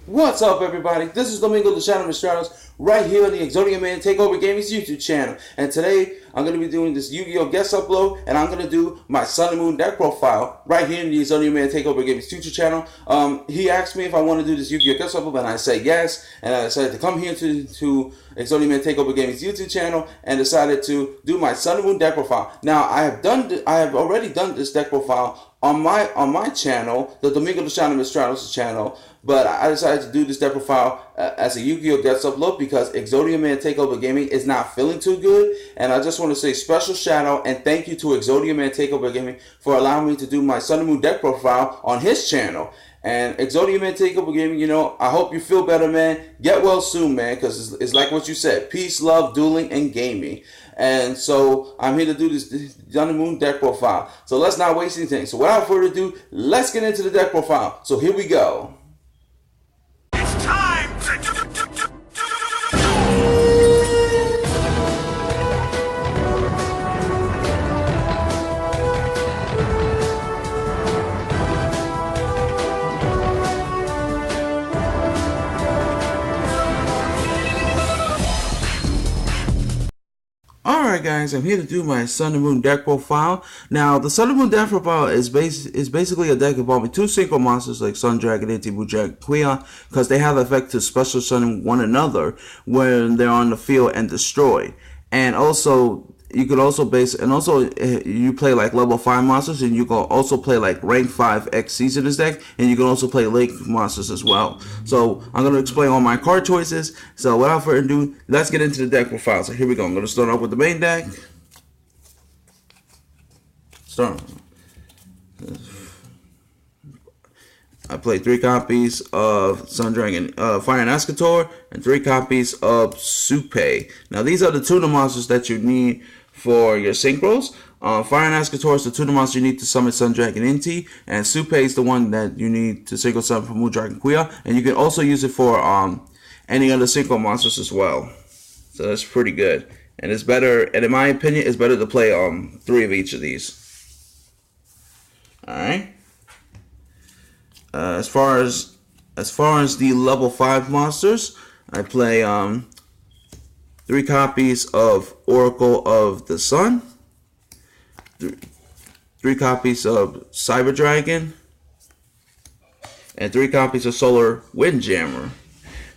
What's up, everybody? This is Domingo, the Shadow of STRATOS, right here on the Exodia-Man Takeover Gaming's YouTube channel. And today, I'm going to be doing this Yu-Gi-Oh! Guest upload, and I'm going to do my Sun and Moon deck profile right here in the Exodia-Man Takeover Gaming's YouTube channel. He asked me if I want to do this Yu-Gi-Oh! Guest upload, and I said yes. And I decided to come here to Exodia-Man Takeover Gaming's YouTube channel and decided to do my Sun and Moon deck profile. Now, I have already done this deck profile on my channel, the Domingo, the Shadow of STRATOS channel. But I decided to do this deck profile as a Yu-Gi-Oh! Guest upload because Exodia-Man Takeover Gaming is not feeling too good. And I just want to say special shout out and thank you to Exodia-Man Takeover Gaming for allowing me to do my Sun and Moon deck profile on his channel. And Exodia-Man Takeover Gaming, you know, I hope you feel better, man. Get well soon, man, because it's like what you said. Peace, love, dueling, and gaming. And so I'm here to do this Sun and Moon deck profile. So let's not waste anything. So without further ado, let's get into the deck profile. So here we go. Alright guys, I'm here to do my Sun and Moon deck profile. Now, the Sun and Moon deck profile is basically a deck involving two synchro monsters like Sun Dragon, Inti, Moon Dragon, Kuya, because they have the effect to special summon one another when they're on the field and destroy. And also, you could also you play like level 5 monsters, and you can also play like rank 5 XCs in this deck, and you can also play link monsters as well. So I'm going to explain all my card choices. So without further ado, let's get into the deck profile. So here we go. I'm going to start off with the main deck. I play 3 copies of Sun Dragon, Fire and Escator, and 3 copies of Supe. Now these are the tuna monsters that you need for your synchros. Fire and Escator is the tuna monster you need to summon Sun Dragon Inti, and Supe is the one that you need to synchro summon for Moon Dragon Kuya, and you can also use it for any other synchro monsters as well. So that's pretty good, and it's better. And in my opinion, it's better to play 3 of each of these. All right. As far as the level 5 monsters, I play 3 copies of Oracle of the Sun, 3 copies of Cyber Dragon, and 3 copies of Solar Windjammer.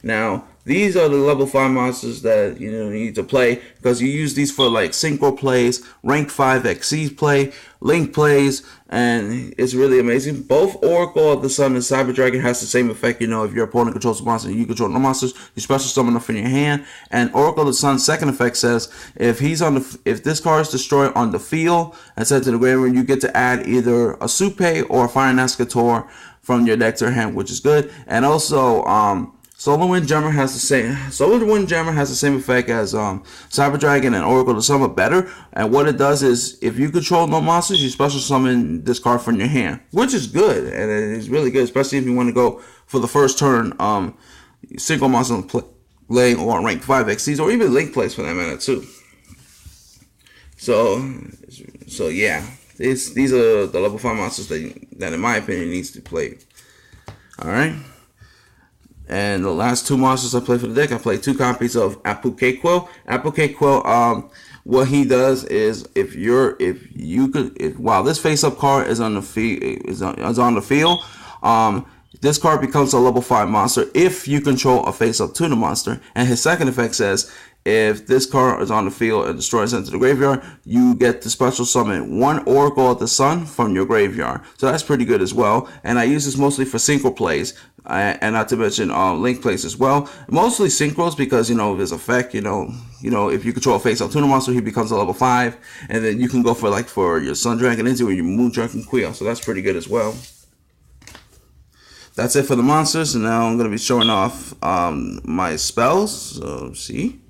Now, these are the level 5 monsters that you need to play because you use these for like synchro plays, rank 5 XC play, link plays, and it's really amazing. Both Oracle of the Sun and Cyber Dragon has the same effect. If your opponent controls a monster and you control no monsters, you special summon them from your hand. And Oracle of the Sun's second effect says if this card is destroyed on the field and sent to the graveyard, you get to add either a Supe or a Fire and Escator from your deck to your hand, which is good. And also Solar Windjammer has the same effect as Cyber Dragon and Oracle of the Sun, but better. And what it does is, if you control no monsters, you special summon this card from your hand, which is good, and it's really good, especially if you want to go for the first turn single monster playing or rank 5 XCs or even link plays for that matter too. So yeah, these are the level 5 monsters that in my opinion needs to play. All right. And the last 2 monsters I play for the deck, I play 2 copies of Appuke Quill. Appuke Quill, what he does is while this face-up card is on the field, this card becomes a level 5 monster if you control a face-up tuna monster. And his second effect says, if this card is on the field and destroys into the graveyard, you get to special summon 1 Oracle of the Sun from your graveyard. So that's pretty good as well. And I use this mostly for synchro plays, and not to mention link plays as well. Mostly synchros because of his effect. If you control a face-up tuna monster, he becomes a level 5, and then you can go for your Sun Dragon Inti or your Moon Dragon Kuya. So that's pretty good as well. That's it for the monsters, and now I'm going to be showing off my spells. So see.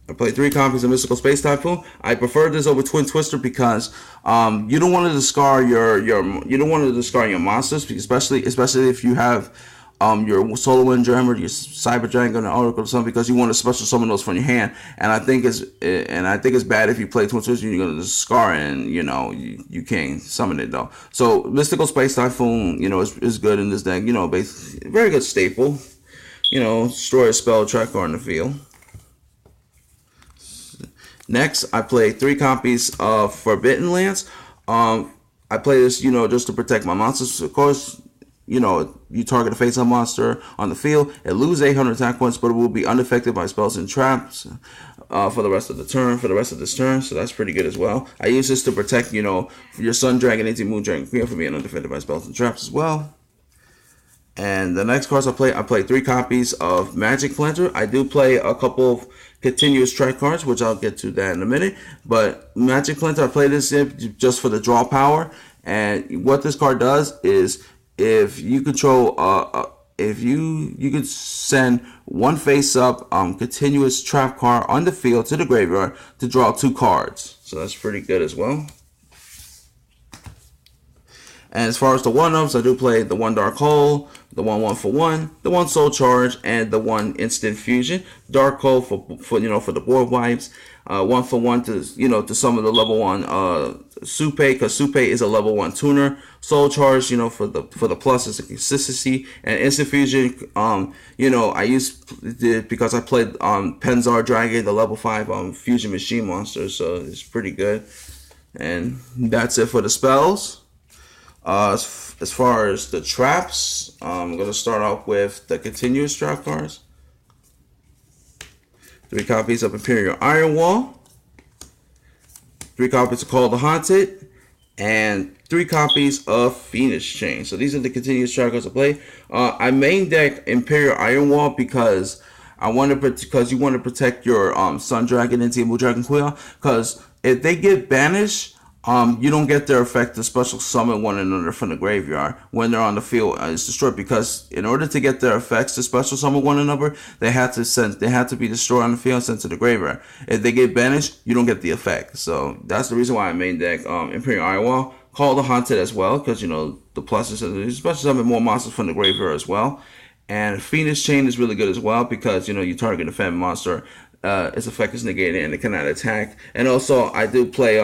I play 3 copies of Mystical Space Typhoon. I prefer this over Twin Twister because you don't want to discard your monsters, especially if you have your Solar Wind Jammer, your Cyber Dragon, and Oracle or something, because you want to special summon those from your hand. And I think it's bad if you play Twin Twist, you're gonna discard and you can't summon it though. So Mystical Space Typhoon, is good in this deck. Very good staple. Destroy a spell, track card in the field. Next, I play 3 copies of Forbidden Lands. I play this, just to protect my monsters. Of course, you target a face-up monster on the field, it loses 800 attack points, but it will be unaffected by spells and traps for the rest of the turn, for the rest of this turn. So that's pretty good as well. I use this to protect, your Sun Dragon, Moon Dragon, Queen from being unaffected by spells and traps as well. And the next cards I play 3 copies of Magic Planter. I do play a couple of continuous strike cards, which I'll get to that in a minute. But Magic Planter, I play this just for the draw power. And what this card does is, if you control, if you could send 1 face-up continuous trap card on the field to the graveyard to draw 2 cards. So that's pretty good as well. And as far as the 1-ups, I do play the 1 Dark Hole, the 1 for 1, the 1 Soul Charge, and the 1 Instant Fusion. Dark Hole for the board wipes. 1 for 1 to to summon the level 1 Supe, because Supe is a level 1 tuner. Soul Charge, for the pluses and consistency. And Instant Fusion, I use it because I played Penzar Dragon, the level 5 fusion machine monster, so it's pretty good. And that's it for the spells. As far as the traps, I'm going to start off with the continuous trap cards. 3 copies of Imperial Iron Wall, 3 copies of Call the Haunted, and 3 copies of Phoenix Chain. So these are the continuous trap cards I play. I main deck Imperial Iron Wall because you want to protect your Sun Dragon and Moon Dragon Queen, because if they get banished, you don't get their effect to special summon one another from the graveyard when they're on the field. It's destroyed, because in order to get their effects to special summon one another, they have to be destroyed on the field and sent to the graveyard. If they get banished, you don't get the effect. So that's the reason why I main deck Imperial Iron Wall. Call the Haunted as well, because the pluses, special summon more monsters from the graveyard as well. And Phoenix Chain is really good as well, because you target a family monster, its effect is negated and it cannot attack. And also I do play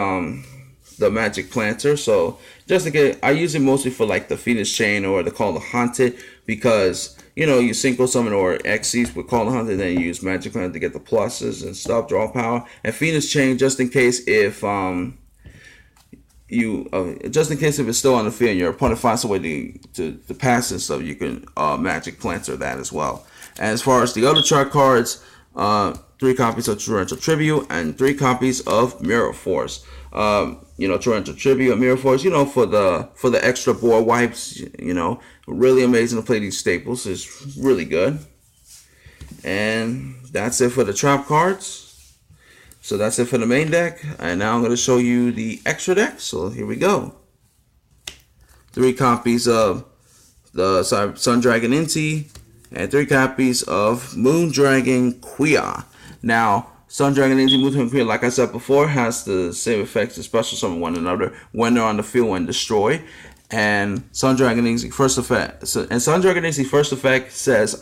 the Magic Planter, so just to get, I use it mostly for like the Phoenix Chain or the Call the Haunted, because you synchro summon or Xyz with Call the Haunted, then you use Magic Planter to get the pluses and stuff, draw power. And Phoenix Chain just in case if it's still on the field and your opponent finds a way to pass and stuff, you can Magic Planter that as well. And as far as the other chart cards, 3 copies of Torrential Tribute and 3 copies of Mirror Force. Torrential Tribute and Mirror Force, for the extra board wipes, really amazing to play these staples. It's really good. And that's it for the trap cards. So that's it for the main deck. And now I'm going to show you the extra deck. So here we go. 3 copies of the Sun Dragon Inti and 3 copies of Moon Dragon Quia. Now, Sun Dragon Inti, Moon Dragon Quia, like I said before, has the same effects to special summon one another when they're on the field when destroyed. And Sun Dragon Inti first effect, says,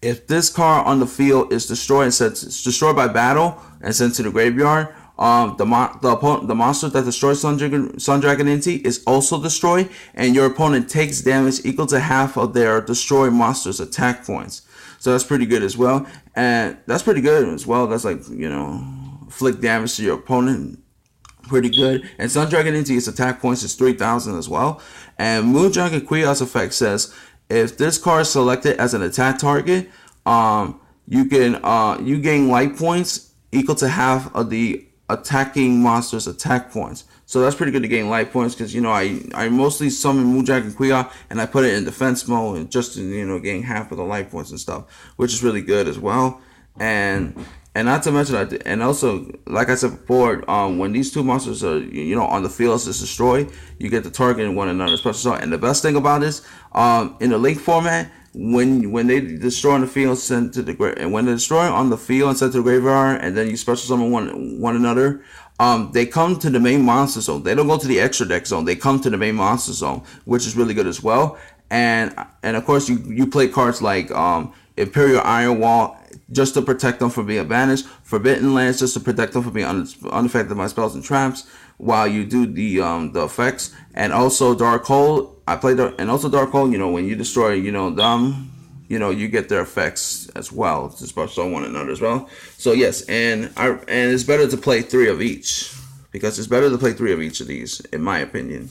if this card on the field is destroyed and it's destroyed by battle and sent to the graveyard, the monster that destroys Sun Dragon Inti is also destroyed, and your opponent takes damage equal to half of their destroyed monster's attack points. So that's pretty good as well. And that's pretty good as well. That's like, inflict damage to your opponent. Pretty good. And Sun Dragon Inti's attack points is 3,000 as well. And Moon Dragon Quia's effect says, if this card is selected as an attack target, you gain life points equal to half of the attacking monster's attack points. So that's pretty good to gain life points, because I mostly summon Moon Dragon Quia and I put it in defense mode and just to gain half of the life points and stuff, which is really good as well. And not to mention, and also like I said before, when these 2 monsters are on the field is destroyed, you get to target one another special. And the best thing about this, in the link format, when they destroy on the field, sent to the when they destroy on the field and sent to the graveyard, and then you special summon one another, they come to the main monster zone. They don't go to the extra deck zone. They come to the main monster zone, which is really good as well. and of course you play cards like Imperial Iron Wall just to protect them from being banished, Forbidden Lands just to protect them from being unaffected by spells and traps while you do the effects, and also Dark Hole. I played and also Dark Hole. You know, when you destroy them, you get their effects as well to special one another as well. So yes, and it's better to play 3 of each, because it's better to play 3 of each of these, in my opinion.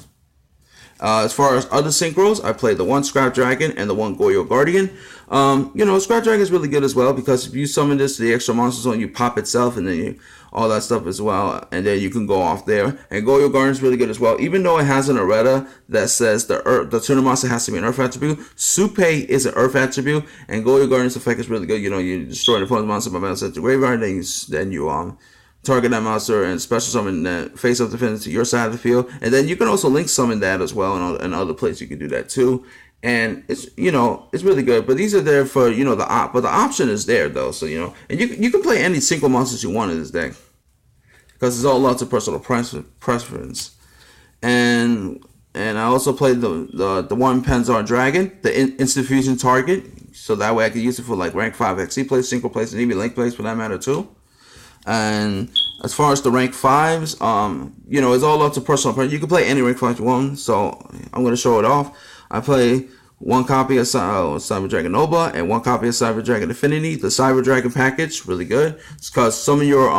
As far as other synchros, I played the 1 Scrap Dragon and the 1 Goyo Guardian. Scrap Dragon is really good as well, because if you summon this to the extra monster zone, you pop itself, and then all that stuff as well, and then you can go off there. And Goyo Guardian is really good as well, even though it has an errata that says the tuner monster has to be an Earth attribute. Supe is an Earth attribute, and Goyo Guardian's effect is really good. You destroy the opponent's monster by battle set to graveyard, then you target that monster and special summon that face-up defense to your side of the field, and then you can also link summon that as well, and other places you can do that too. And it's really good. But these are there for but the option is there though. So and you can play any single monsters you want in this deck, because it's all lots of personal preference. And I also played the 1 Penzar Dragon, the instant fusion target, so that way I can use it for like rank 5 XC plays, single plays, and even link plays for that matter too. And as far as the rank 5s, it's all up to personal preference. You can play any rank 5 you want, so I'm going to show it off. I play 1 copy of Cyber Dragon Nova and 1 copy of Cyber Dragon Affinity. The Cyber Dragon package, really good. It's because some of your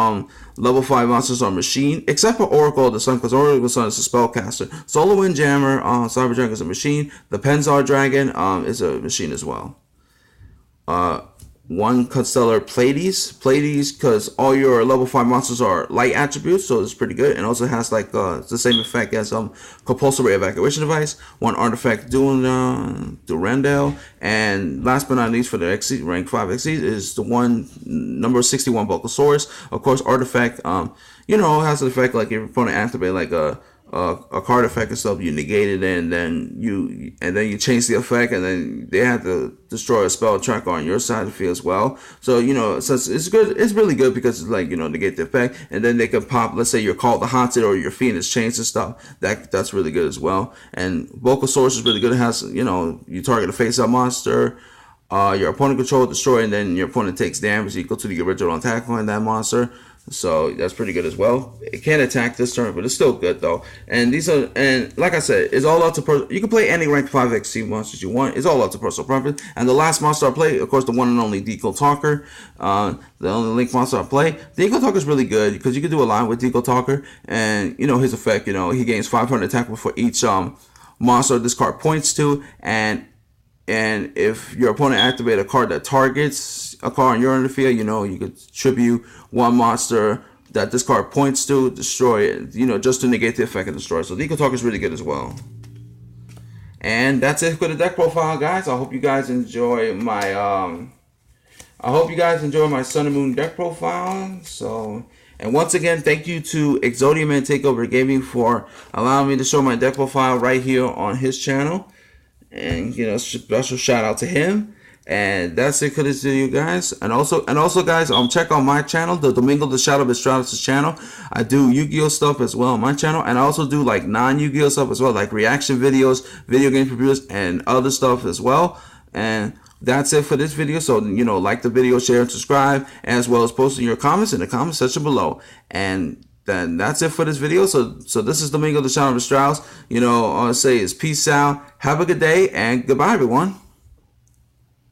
level 5 monsters are machine, except for Oracle of the Sun, because Oracle of the Sun is a spellcaster. Solar Wind Jammer, Cyber Dragon is a machine. The Penzar Dragon is a machine as well. 1 Constellar Pleiades, because all your level 5 monsters are light attributes, so it's pretty good. And also has like the same effect as Compulsory Evacuation Device. 1 Artifact Durandal, and last but not least for the XC, rank 5 XC is the number 61 Bulbasaurus. Of course, Artifact, has an effect like if your opponent activate like a card effect and stuff, you negate it, and then you change the effect, and then they have to destroy a spell tracker on your side of the field as well. So so it's good. It's really good because it's like negate the effect, and then they can pop. Let's say you're called the Haunted or your Phoenix changed and stuff. That's really good as well. And Bulbasaurus is really good. It has you target a face-up monster. Your opponent control, destroy, and then your opponent takes damage equal to the original attack on that monster. So that's pretty good as well. It can't attack this turn, but it's still good though. And like I said, it's all up to you can play any rank 5 XC monsters you want. It's all up to personal preference. And the last monster I played, of course, the one and only Deco Talker, the only link monster I play. Deco Talker is really good because you can do a lot with Deco Talker, and his effect. He gains 500 attack for each monster this card points to, and if your opponent activates a card that targets a card on your end of the field, you could tribute 1 monster that this card points to, destroy it, just to negate the effect and destroy it. So Deco Talker is really good as well. And that's it for the deck profile, guys. I hope you guys enjoy my Sun and Moon deck profile. So, and once again, thank you to Exodia-Man Takeover Gaming for allowing me to show my deck profile right here on his channel. And special shout out to him. And that's it for this video, guys. And also guys, check out my channel, the Domingo the Shadow of STRATOS channel. I do Yu-Gi-Oh stuff as well on my channel, and I also do like non-Yu-Gi-Oh stuff as well, like reaction videos, video game reviews, and other stuff as well. And that's it for this video. So like the video, share, and subscribe, as well as posting your comments in the comment section below. And then that's it for this video. So this is Domingo the Shadow of STRATOS. All I say is peace out, have a good day, and goodbye, everyone.